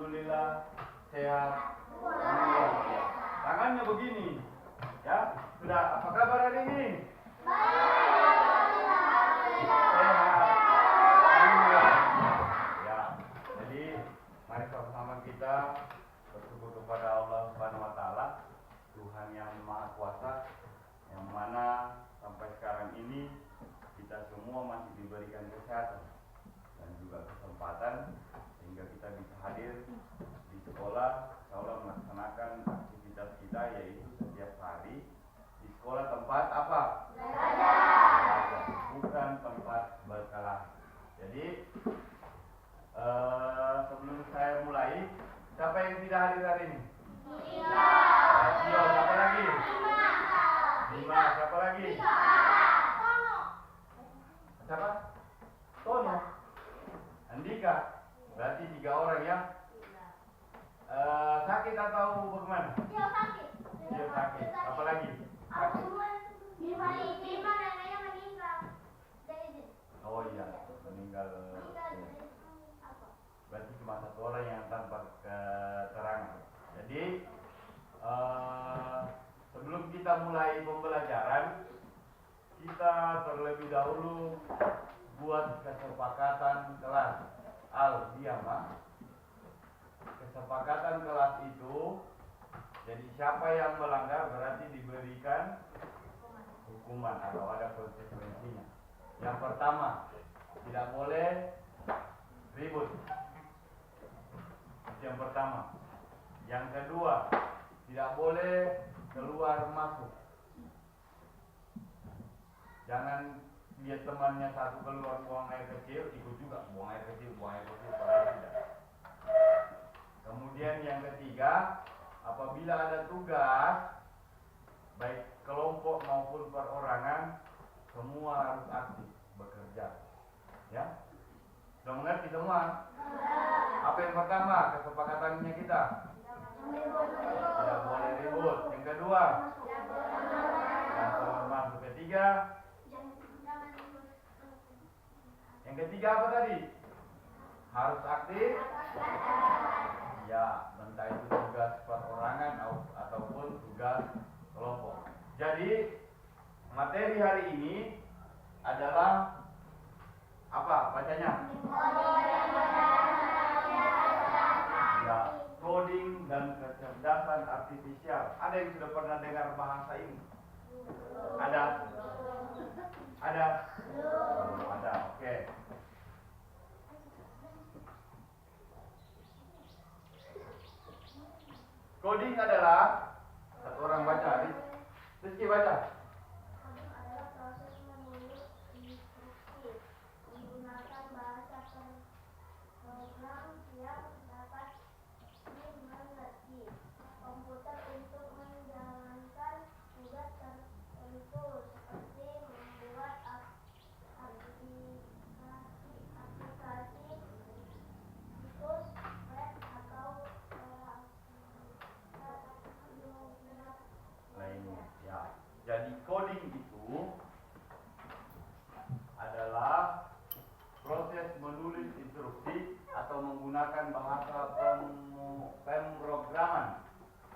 Alhamdulillah sehat. Alhamdulillah. Tangannya begini. Ya, sudah. Apa kabar hari ini? Sehat. Alhamdulillah. Ya, jadi mari sama-sama kita bersyukur kepada Allah Subhanahu Wa Taala, Tuhan yang Maha Kuasa, yang mana sampai sekarang ini kita semua masih diberikan kesehatan dan juga kesempatan sehingga kita bisa hadir di sekolah, insya melaksanakan aktivitas kita, yaitu setiap hari di sekolah tempat apa? Belajar, bukan tempat berkelahi. Jadi sebelum saya mulai, siapa yang tidak hadir hari ini? Tio, siapa lagi? Lima, siapa lagi? Siapa? Tono. Andika. Berarti 3 orang ya. Sakit atau bagaimana? Dia sakit. Apa lagi? Bima neneknya meninggal. Oh iya, meninggal. Berarti cuma 1 orang yang tanpa keterangan. Jadi sebelum kita mulai pembelajaran, kita terlebih dahulu buat kesepakatan kelas. Al-Diyamah. Kesepakatan kelas itu, jadi siapa yang melanggar berarti diberikan hukuman atau ada konsekuensinya. Yang pertama, tidak boleh ribut. Itu yang pertama. Yang kedua, tidak boleh keluar masuk. Jangan lihat temannya satu keluar buang air kecil, ikut juga buang air kecil, padahal tidak. Kemudian yang ketiga, apabila ada tugas, baik kelompok maupun perorangan, semua harus aktif bekerja. Ya, sudah mengerti semua? Apa yang pertama kesepakatannya kita? Tidak boleh ribut. Yang kedua, jangan keluar masuk. Ketiga, yang ketiga apa tadi? Harus aktif. Ya, entah itu tugas perorangan ataupun tugas kelompok. Jadi materi hari ini adalah apa bacanya? Ya, coding dan kecerdasan artifisial. Ada yang sudah pernah dengar bahasa ini? Ada? Belum ada. Oke. Coding adalah, satu orang baca, Rizky baca. Coding adalah proses menulis instruksi menggunakan bahasa program yang dapat dimengerti komputer untuk menjalankan tugas tertentu seperti membuat aplikasi, situs web atau lainnya. Ya. Jadi coding itu adalah proses menulis instruksi atau menggunakan bahasa pemrograman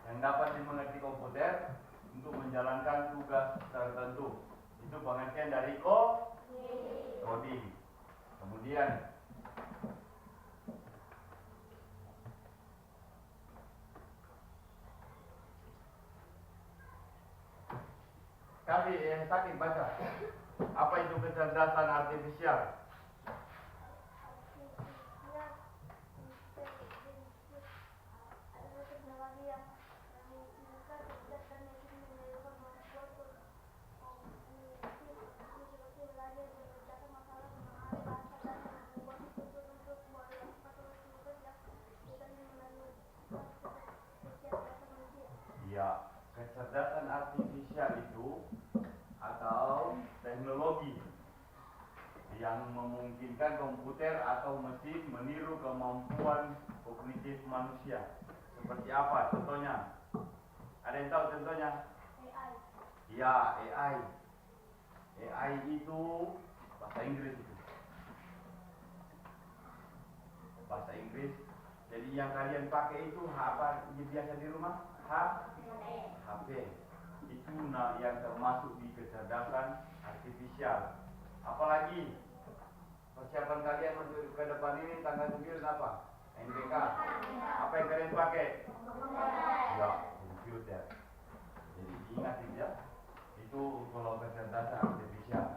yang dapat dimengerti komputer untuk menjalankan tugas tertentu. Itu pengertian dari coding. Kemudian kami yang sakit baca. Apa itu kecerdasan artifisial? adalah teknologi yang memungkinkan cerdas dan yakin menirukan kemampuan kognitif seperti belajar, memecahkan masalah, memahami bahasa, dan membuat struktur untuk melakukan tugas-tugas yang bukan melalui kecerdasan manusia. Ya, kecerdasan artifisial itu atau teknologi yang memungkinkan komputer atau mesin meniru kemampuan kognitif manusia. Seperti apa contohnya? Ada yang tahu contohnya? AI. Ya, AI. AI itu bahasa Inggris itu. Bahasa Inggris Jadi yang kalian pakai itu apa biasa di rumah? HP. Itu yang termasuk di kecerdasan artifisial. Apalagi persiapan kalian untuk ke depan ini tanggal 9 apa? NBK. Apa yang kalian pakai? Ya, komputer. Jadi ingat ya, itu kalau kecerdasan artifisial.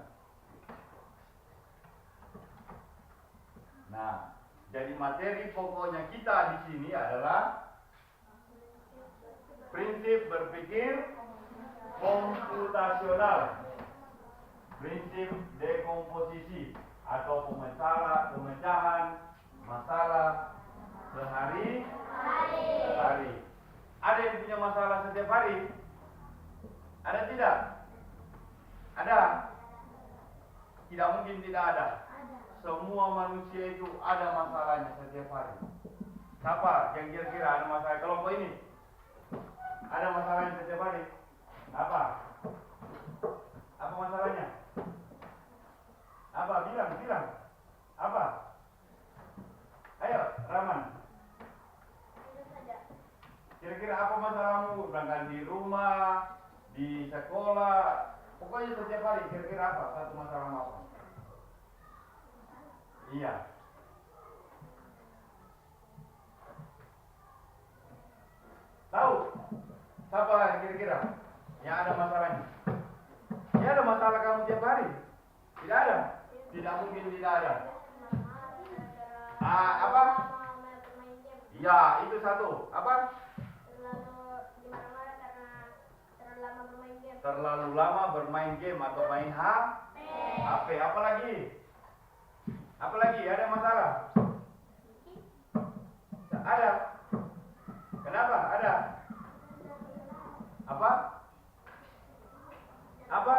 Nah, jadi materi pokoknya kita di sini adalah prinsip berpikir komputasional, prinsip dekomposisi atau pemecahan masalah sehari-hari. Ada yang punya masalah setiap hari? Ada tidak? Ada? Tidak mungkin tidak ada. Semua manusia itu ada masalahnya setiap hari. Siapa yang kira-kira ada masalah kelompok ini? Ada masalahnya setiap hari? Apa? Apa masalahnya? Apa? Bilang. Apa? Ayo, Rahman. Kira-kira apa masalahmu? Berangkat di rumah, di sekolah, pokoknya setiap hari. Kira-kira apa? Satu masalahmu apa? Iya. Tahu? Siapa yang kira-kira yang ada masalahnya? Ya ada masalah kamu tiap hari? Tidak ada? Tidak mungkin tidak ada. Apa? Ya, itu satu. Apa? Terlalu lama bermain game atau main HP. Apa lagi? Apa lagi? Ada masalah? Ada. Kenapa? Ada. Apa? Apa?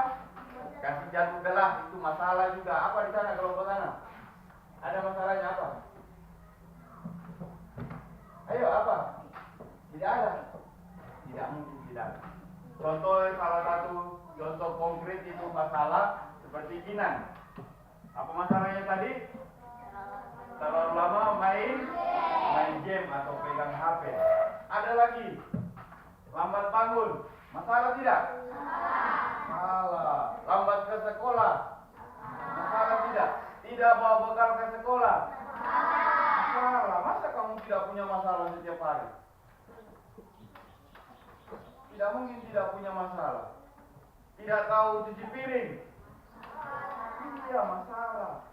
Kasih jatuh gelas itu masalah juga. Apa di sana kelompok sana? Ada masalahnya apa? Ayo apa? Tidak ada. Tidak mungkin tidak ada. Contoh salah satu contoh konkret itu masalah seperti Kinan. Apa masalahnya tadi? Terlalu lama main game atau pegang HP. Ada lagi lambat bangun. Masalah tidak? Masalah. Lambat ke sekolah. Masalah tidak? Tidak bawa bekal ke sekolah. Masalah. Masa kamu tidak punya masalah setiap hari? Tidak mungkin tidak punya masalah. Tidak tahu cuci piring. Iya masalah.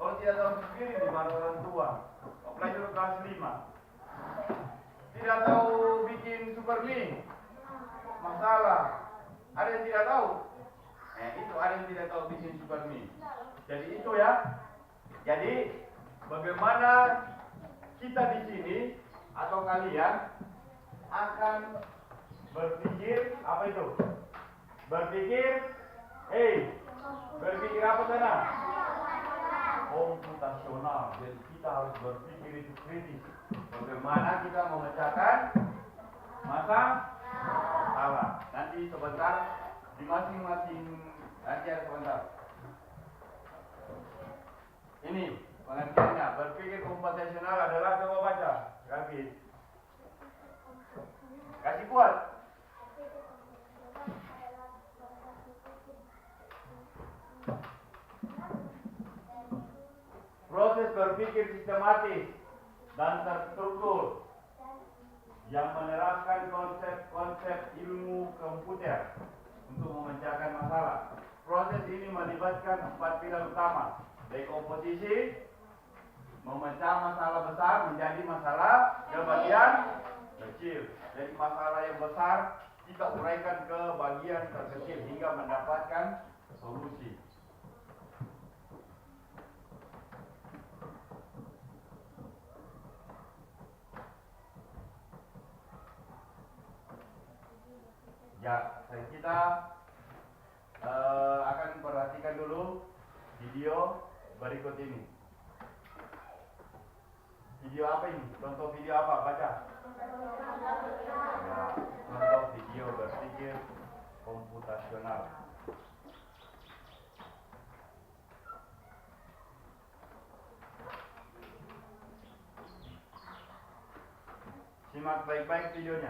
Kalau tidak tahu cuci piring di mana orang tua. Apalagi kelas 5. Tidak tahu bikin super mie. Masalah. Ada yang tidak tahu? Itu ada yang tidak tahu bikin super mie. Jadi itu ya. Jadi bagaimana kita di sini atau kalian akan berpikir apa itu? Berpikir berpikir apa sana? Komputasional. Jadi kita harus berpikir itu kritis. Bagaimana kita memecahkan masalah. Nanti sebentar di masing-masing nanti ada sebentar. Ini pengertiannya. Berpikir komputasional adalah, coba baca lagi. Kasih kuat. Proses berpikir sistematis dan terstruktur yang menerapkan konsep-konsep ilmu komputer untuk memecahkan masalah. Proses ini melibatkan 4 pilar utama: dekomposisi, memecah masalah besar menjadi masalah bagian kecil. Jadi masalah yang besar kita uraikan ke bagian terkecil hingga mendapatkan solusi. Ya, kita akan perhatikan dulu video berikut ini. Video apa ini? Contoh video apa? Baca. Ya, contoh video berpikir komputasional. Simak baik-baik videonya.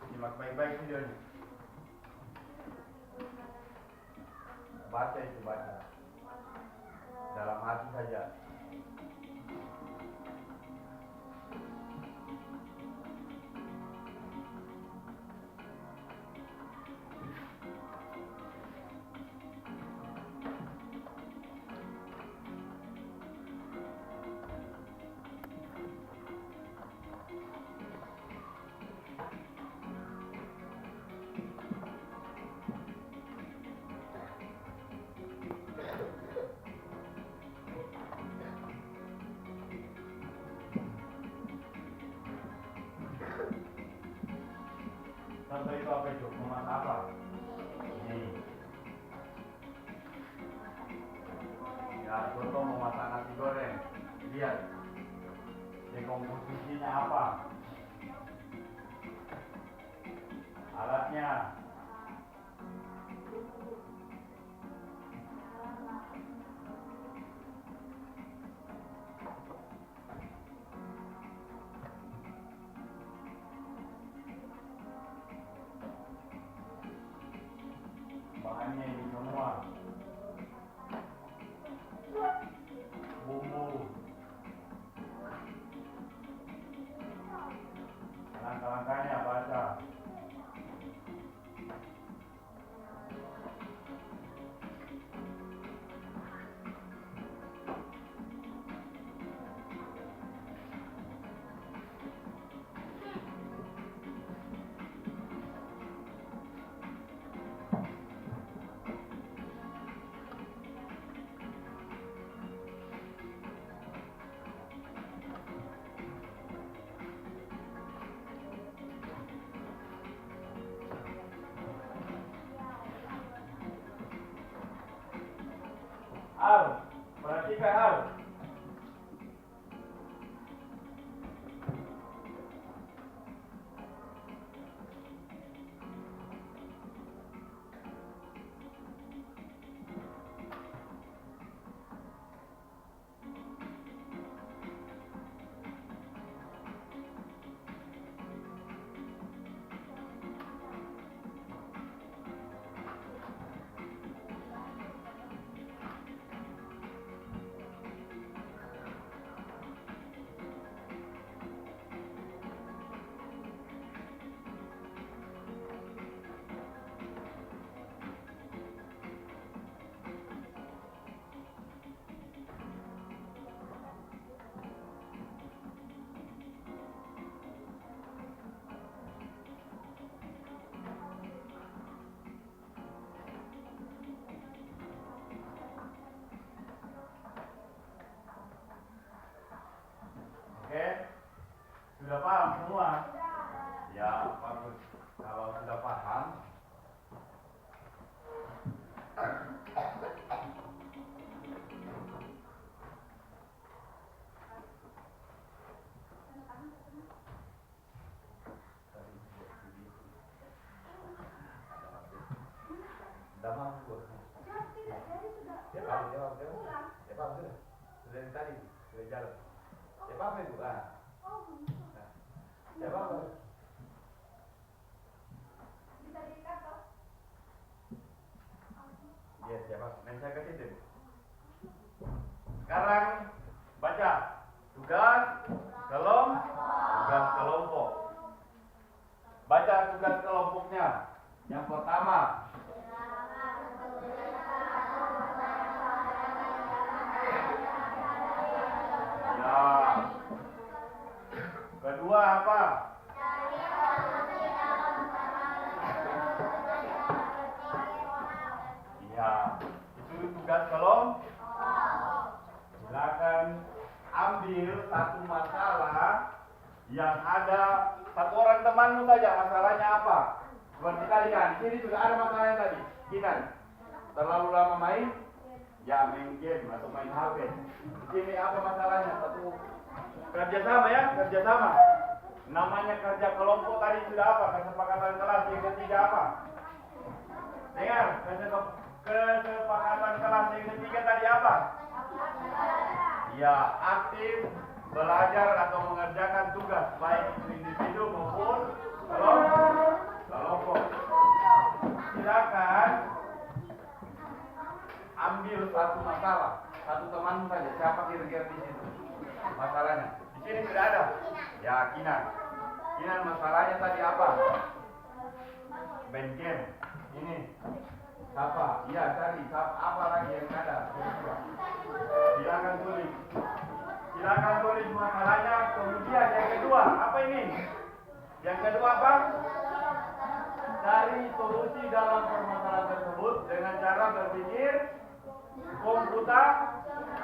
Simak baik-baik videonya. Baca itu, baca. Dalam hati saja. Contoh itu apa itu? Memasak apa? Ini. Ya, contoh memasak nasi goreng. Lihat. Komposisinya apa? Alatnya. Bahannya ini semua. Bumbu. Langkah-langkahnya baca. Al, perhatikan Al. Oke, sudah paham semua? Ya, bagus. Kalau sudah paham, sudah mampu. Ya paham, jawab. Ya paham sudah. Sudah dari tadi, sudah jalan. Ya paham itu, ah. Ya paham. Iya, siapa? Nanti saya kasih itu. Sekarang baca tugas kelompok. Baca tugas kelompoknya. Yang pertama. Ya. Kedua apa? Ya, itu tugas kelompok. Silakan ambil satu masalah yang ada satu orang temanmu saja. Masalahnya apa? Seperti kalian, sini juga ada masalahnya tadi. Kinan, terlalu lama main, ya main game atau main HP. Sini apa masalahnya? Kerjasama ya, kerjasama. Namanya kerja kelompok tadi sudah apa? Kesepakatan kelas yang ketiga apa? Dengar, kesepakatan kelas yang ketiga tadi apa? Ya, aktif belajar atau mengerjakan tugas baik itu individu maupun kelompok. Silakan ambil satu masalah, satu teman saja. Siapa kira-kira di situ? Masalahnya. Di sini sudah ada. Ya, Kinan. Kinan masalahnya tadi apa? Main game. Ini. Siapa? Iya, cari. Apa lagi yang ada? Silakan tulis. Silakan tulis masalahnya. Kemudian yang kedua, apa ini? Yang kedua apa? Cari solusi dalam permasalahan tersebut dengan cara berpikir komputer.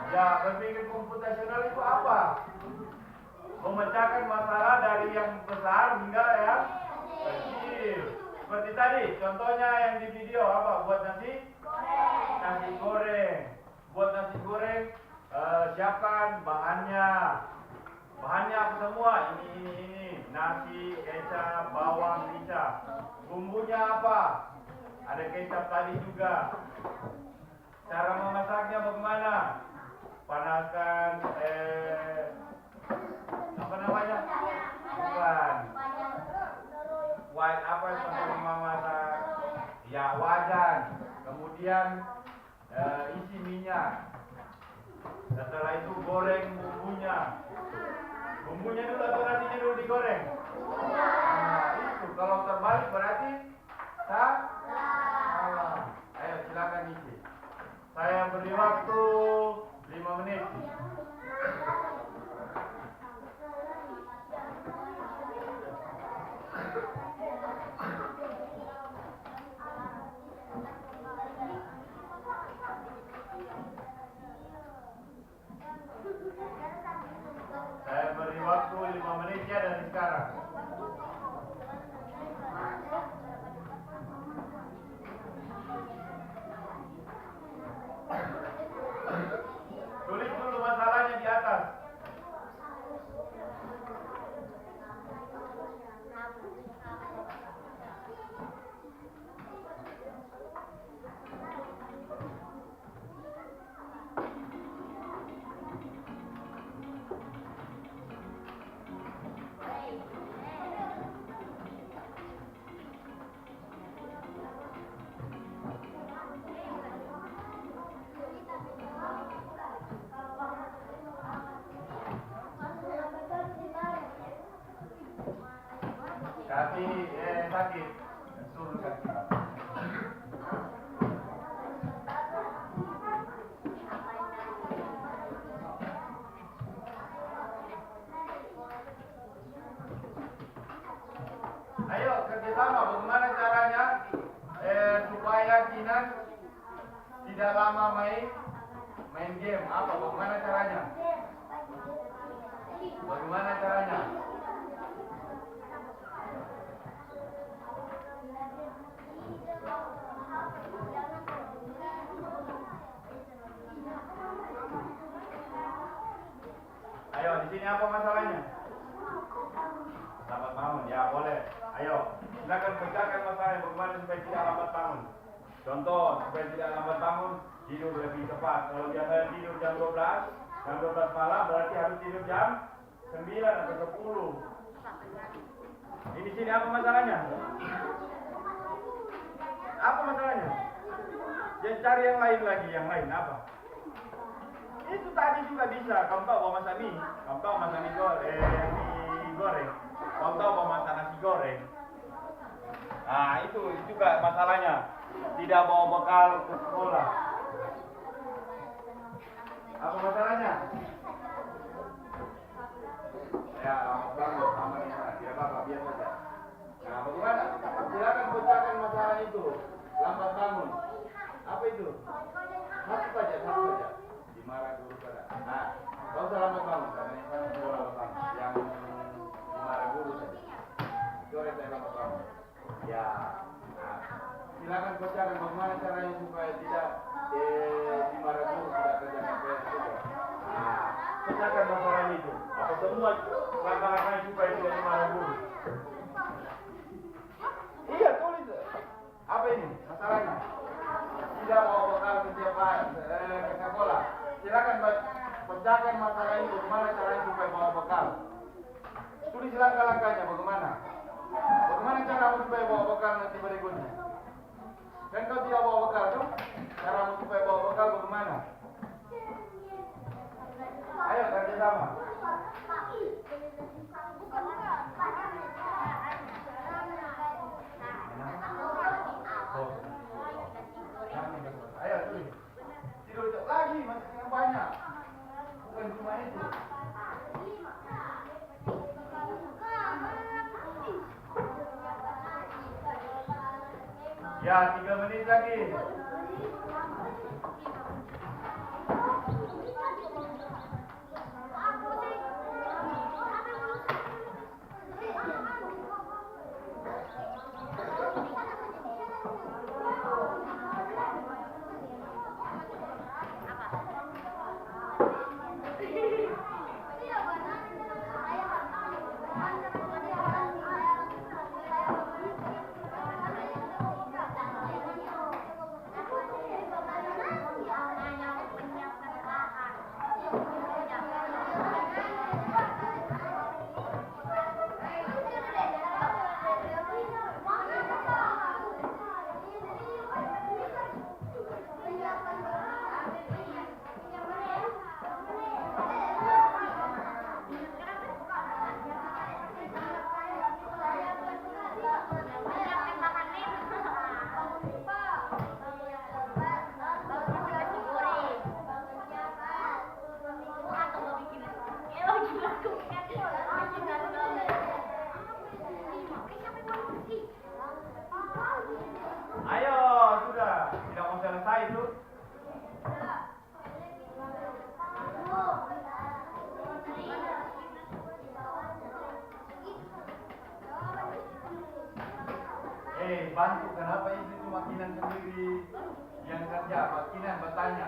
Ya, berpikir komputasional itu apa? Memecahkan masalah dari yang besar hingga yang kecil. Seperti tadi, contohnya yang di video apa? Buat nasi goreng. Buat nasi goreng, siapkan bahannya. Bahannya apa semua? Ini. Nasi, kecap, bawang, rica. Bumbunya apa? Ada kecap tadi juga. Cara memasaknya bagaimana? Panaskan apa namanya? Bukan. White apa sampai memasak? Ya, wajan. Kemudian isi minyak. Setelah itu goreng bumbunya. Bumbunya dulu atau nasinya dulu digoreng? Nah, itu kalau terbalik berarti salah. Ayo silakan isi. Saya beri waktu 5 menit. Saya beri waktu 5 menitnya dari sekarang. Tulis dulu masalahnya di atas. Kaki sakit, suruh kaki. Ayo kerjasama, bagaimana caranya supaya Kinan tidak lama main game? Apa? Bagaimana caranya? Bagaimana caranya? Ayo, di sini apa masalahnya? Lambat bangun, ya boleh. Ayo, silakan pecahkan masalahnya bagaimana supaya tidak lambat bangun. Contoh, supaya tidak lambat bangun, tidur lebih cepat. Kalau biasa tidur jam 12 malam berarti harus tidur jam 9 atau 10. Ini sini apa masalahnya? Apa masalahnya? Jangan cari yang lain lagi, yang lain apa? Itu tadi juga bisa. Kamu tahu bawa masak mie? Kamu tahu masak mie goreng? Kamu tahu bawa masak nasi goreng? Nah, itu juga masalahnya. Tidak bawa bekal ke sekolah. Apa masalahnya? Ya, bangun sama Nisa. Tidak apa-apa, biar saja. Nah, bagaimana? Silakan pecahkan masalah itu. Lambat bangun. Apa itu? Satu saja. Dimarah guru pada. Nah, kau usah lambat bangun. Karena ini kan dua lambat bangun. Yang dimarah guru saja. Coret saya lambat bangun. Ya. Nah, silakan pecahkan bagaimana caranya supaya tidak dimarah guru tidak kerja sampai. Nah, semua langkah-langkah supaya tidak dimarahi guru. Iya, tulis. Apa ini masalahnya? Tidak bawa bekal setiap hari ke sekolah. Silakan pecahkan masalah ini. Bagaimana caranya supaya bawa bekal? Tulis langkah-langkahnya bagaimana? Bagaimana caramu supaya bawa bekal nanti berikutnya? Kan kau tidak bawa bekal tuh? Caramu supaya bawa bekal bagaimana? Ayo kerja sama. Ayo tulis. Tidur lagi masih yang banyak. Bukan cuma itu. Ya, 3 menit lagi. Ayo, sudah. Tidak mau selesai itu. Bantu. Kenapa itu cuma Kinan sendiri yang kerja? Pak Kinan bertanya.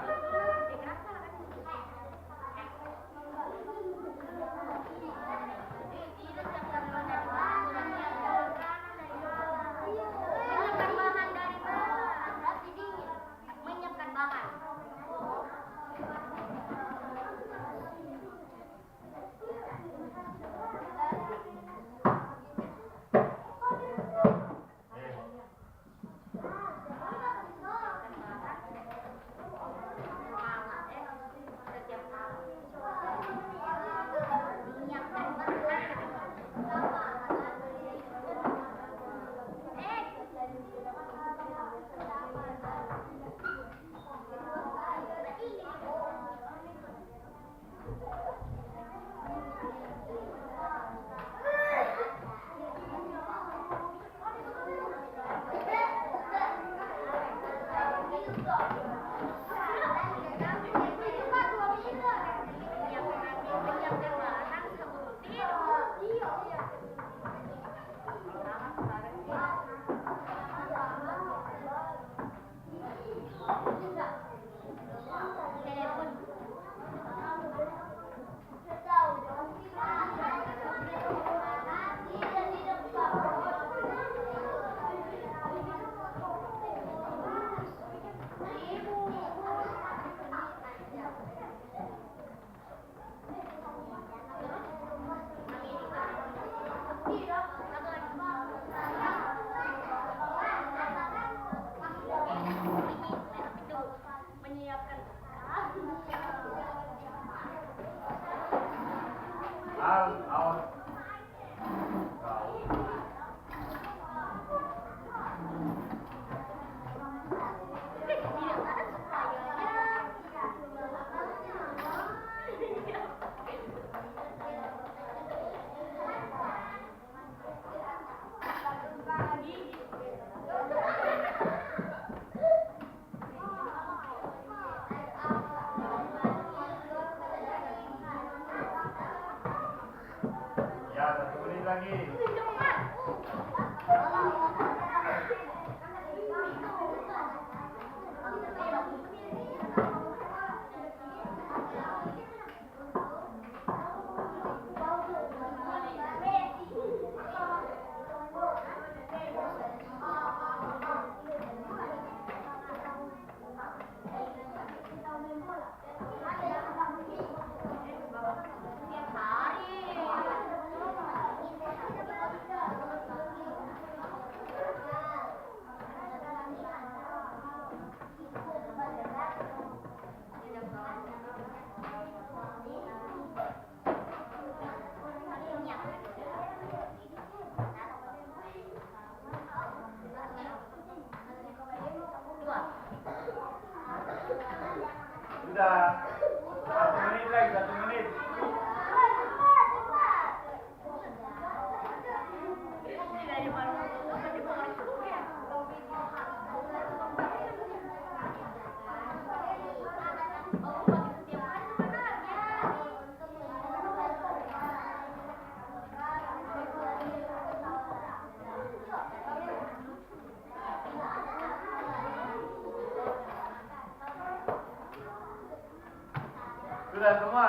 Sudah semua?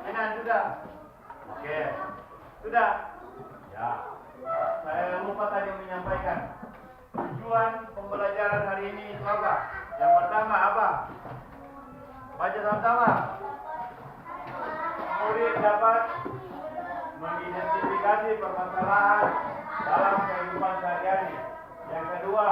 Enak sudah? Oke. Sudah? Ya. Saya lupa tadi menyampaikan. Tujuan pembelajaran hari ini itu apa? Yang pertama apa? Baca sama-sama. Murid dapat mengidentifikasi permasalahan dalam kehidupan sehari-hari. Yang kedua,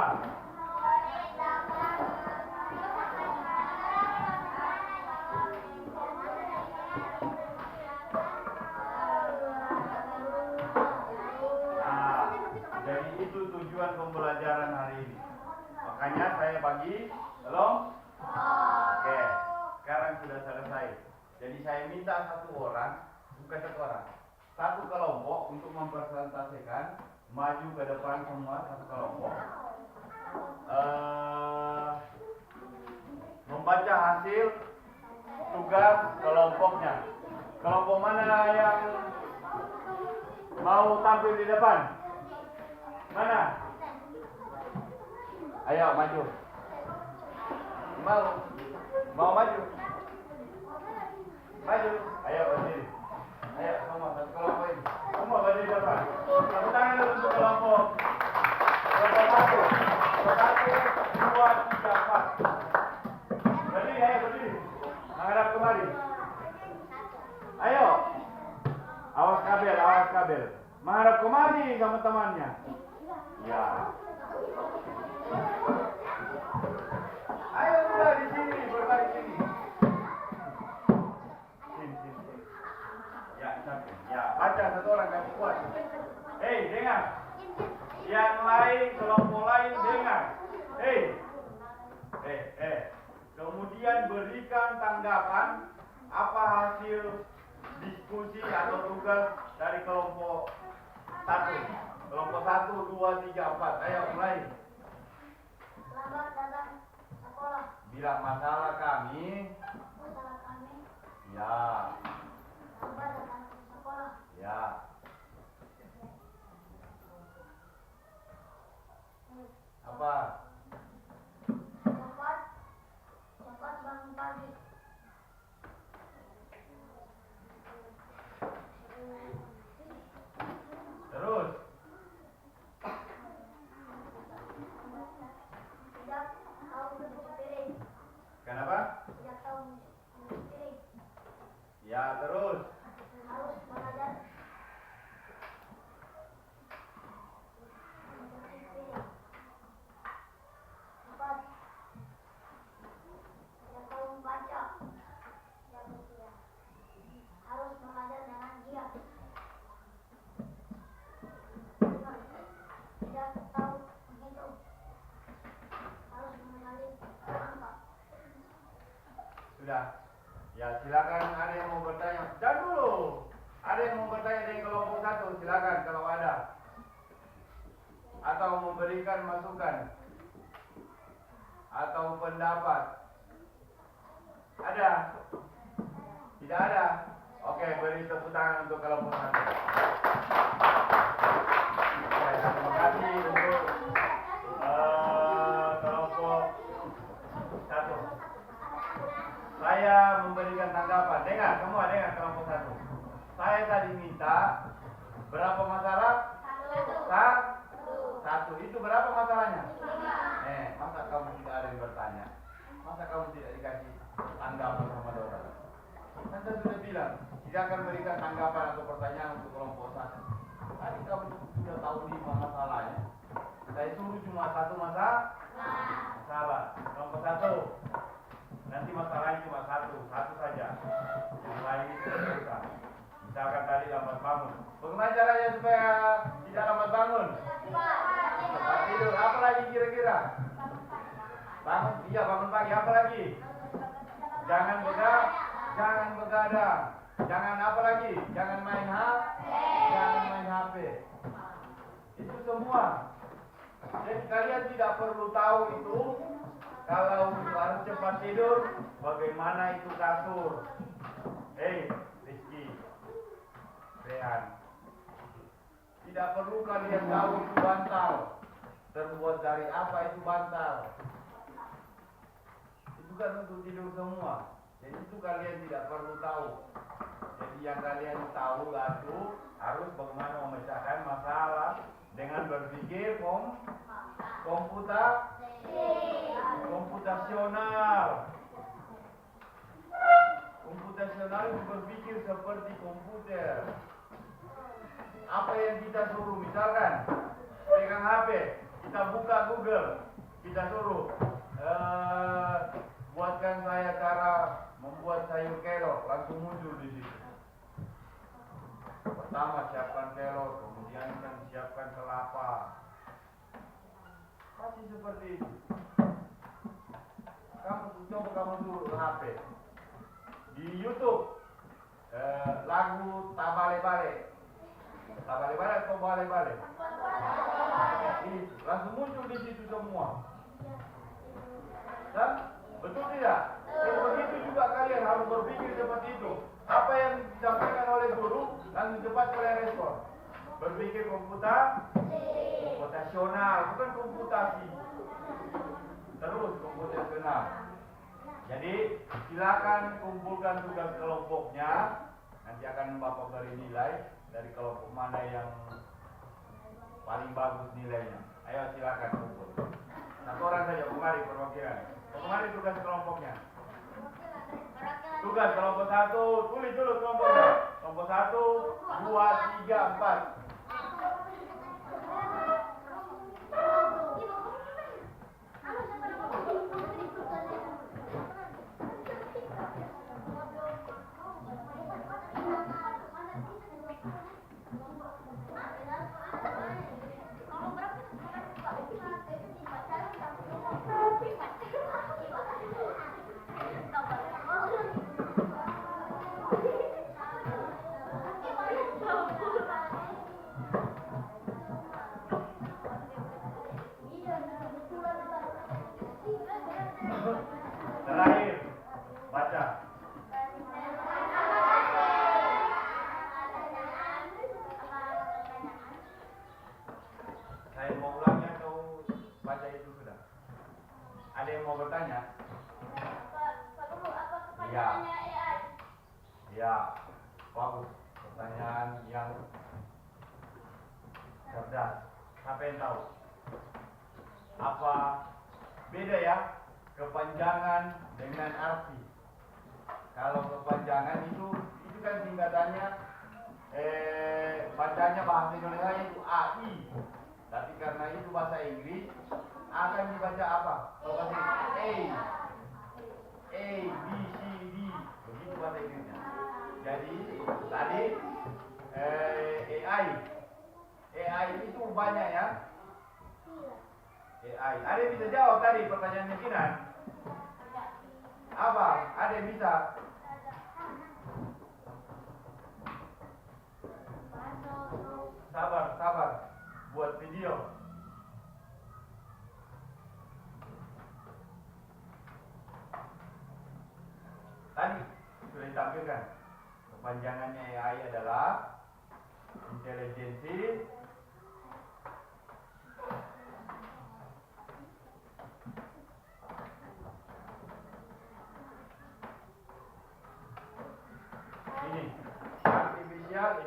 jadi itu tujuan pembelajaran hari ini. Makanya saya bagi belum? Oke, sekarang sudah selesai. Jadi saya minta satu orang, bukan satu orang, satu kelompok untuk mempresentasikan, maju ke depan semua satu kelompok. Membaca hasil tugas kelompoknya. Kelompok mana yang mau tampil di depan? Mana? Ayo maju. Mau maju? Maju. Ayo berdiri. Ayo semua satu kelompok ini. Semua berdiri di depan. Tepuk tangan dulu untuk kelompok. Kelompok satu. Satu, dua, tiga, empat. Berdiri, ayo berdiri. Menghadap kemari. Ayo. Awas kabel, awas kabel. Menghadap kemari sama temannya. Ya. Ayo sudah di sini, berbaris sini. Sini. Ya, sampai. Ya, baca satu orang kasih kuat. Hei, dengar. Yang lain, kelompok lain dengar. Hei. Kemudian berikan tanggapan apa hasil diskusi atau tugas dari kelompok satu. Kelompok 1, 2, 3, 4. Ayo mulai. Selamat datang sekolah. Bila masalah kami. Ya. Selamat datang sekolah. Ya. Apa? Cepat bangun pagi. Terus. Tidak tahu mencuci piring. Kenapa? Tidak tahu mencuci piring. Ya, terus. Harus belajar mencuci piring. Cepat. Tidak tahu membaca. Harus belajar dengan giat. Tidak tahu menghitung. Harus mengenali angka. Sudah. Ya, silakan ada yang mau bertanya. Dan dulu. Ada yang mau bertanya dari kelompok 1, silakan kalau ada. Atau memberikan masukan. Atau pendapat. Ada? Tidak ada? Oke, beri tepuk tangan untuk kelompok 1. Terima kasih untuk kelompok 1. Saya memberikan tanggapan. Dengar, semua dengar kelompok 1. Saya tadi minta berapa masalah? Satu. Itu berapa masalahnya? Masa kamu tidak ada yang bertanya? Masa kamu tidak dikasih tanggapan sama orang? Kan saya sudah bilang, tidak akan berikan tanggapan atau pertanyaan untuk kelompok 1. Tadi kamu sudah tahu 5 masalahnya. Saya suruh cuma satu masalah. Kelompok 1. Nanti masalahnya cuma satu saja. Yang lain itu susah. Misalkan tadi lambat bangun. Bagaimana caranya supaya tidak lambat bangun? Cepat tidur. Apa lagi kira-kira? Bangun pagi. Apa lagi? Jangan begadang. Jangan apa lagi? Jangan main HP. Itu semua. Jadi kalian tidak perlu tahu itu. Kalau harus cepat tidur, bagaimana itu kasur? Rizky, Rehan. Tidak perlu kalian tahu itu bantal. Terbuat dari apa itu bantal? Itu kan untuk tidur semua. Jadi itu kalian tidak perlu tahu. Jadi yang kalian tahu itu harus bagaimana memecahkan masalah dengan berpikir komputasional. Komputasional itu berpikir seperti komputer. Apa yang kita suruh, misalkan pegang HP, kita buka Google, kita suruh buatkan saya cara membuat sayur kelor, langsung muncul di situ. Pertama siapkan kelor, kemudian siapkan kelapa. Pasti seperti itu. Kamu suruh HP di YouTube lagu Tabale-bale atau bale-bale. Langsung muncul di situ semua. Dan betul tidak? Begitu juga kalian harus berpikir seperti itu. Apa yang disampaikan oleh guru langsung cepat kalian respon. Berpikir komputasional, bukan komputasi. Terus komputasional. Jadi silakan kumpulkan tugas kelompoknya. Nanti akan Bapak beri nilai dari kelompok mana yang paling bagus nilainya. Ayo silakan kumpul. Satu orang saja kemari perwakilan. Kemari tugas kelompoknya. Tugas kelompok 1, tulis dulu kelompoknya. Kelompok 1, 2, 3, 4. Terakhir, baca. Saya mau ulangnya atau baca itu sudah? Ada yang mau bertanya? Ya. Ya, bagus. Pertanyaan yang cerdas. Siapa yang tahu? Apa beda ya? Kepanjangan dengan arti. Kalau kepanjangan itu kan singkatannya bacanya bahasa Indonesia itu AI. Tapi karena itu bahasa Inggris akan dibaca apa? Kalau bahasa Inggris A, B, C, D. Begitu bahasa Inggrisnya. Jadi tadi AI itu banyak ya. AI. Ada yang bisa jawab tadi pertanyaannya Kinan? Apa? Ada yang bisa? Sabar. Buat video. Tadi sudah ditampilkan. Kepanjangannya AI adalah intelijensi artificial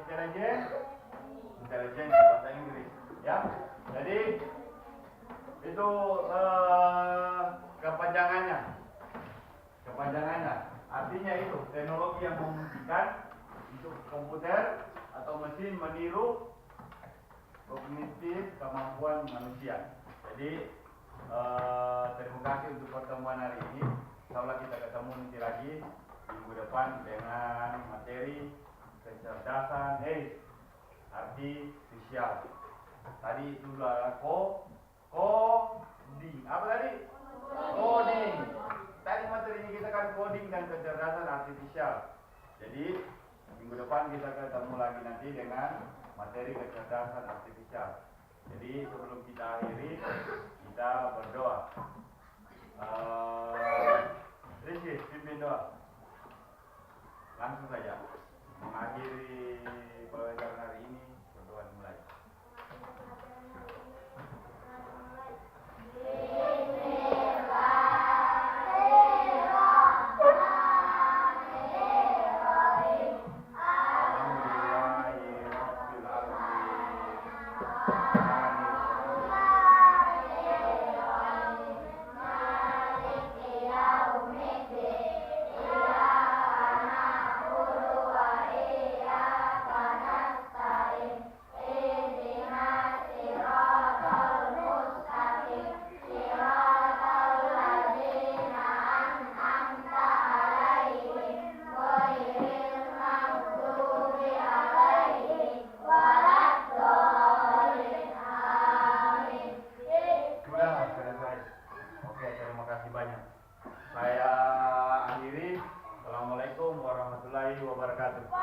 intelligence bahasa Inggris ya. Jadi itu kepanjangannya artinya itu teknologi yang memungkinkan untuk komputer atau mesin meniru kognitif kemampuan manusia. Jadi terima kasih untuk pertemuan hari ini. Insyaallah kita ketemu nanti lagi minggu depan dengan materi kecerdasan artifisial. Tadi itu adalah coding. Apa tadi? Coding. Tadi materi ini kita kan coding dan kecerdasan artifisial. Jadi minggu depan kita ketemu lagi nanti dengan materi kecerdasan artifisial. Jadi sebelum kita akhiri, kita berdoa. Rizky, pimpin doa. Langsung saja mengakhiri pelajaran hari ini, berdoa dimulai. warahmatullahi wabarakatuh.